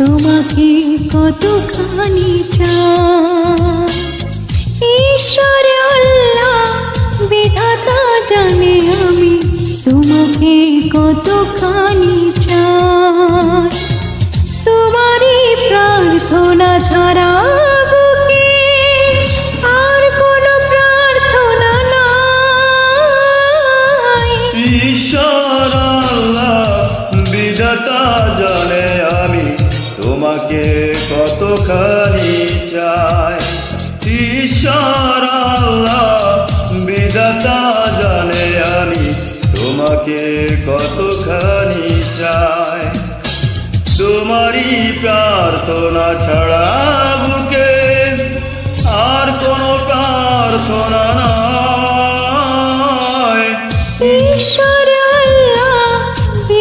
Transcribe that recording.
তোমাকে কতখানি চাই। ঈশ্বর আল্লাহ বিধাতা জানে আমি তোমাকে কতখানি চাই। তোমারই প্রার্থনা ছাড়া বুকে আর কোনো প্রার্থনা নাই। ঈশ্বর আল্লাহ বিধাতা জানে আমি তোমাকে কতখানি চাই। ঈশ্বর আল্লাহ বিধাতা জানে আমি তোমাকে কতখানি চাই। তোমারই প্রার্থনা ছাড়া বুকে আর কোনো প্রার্থনা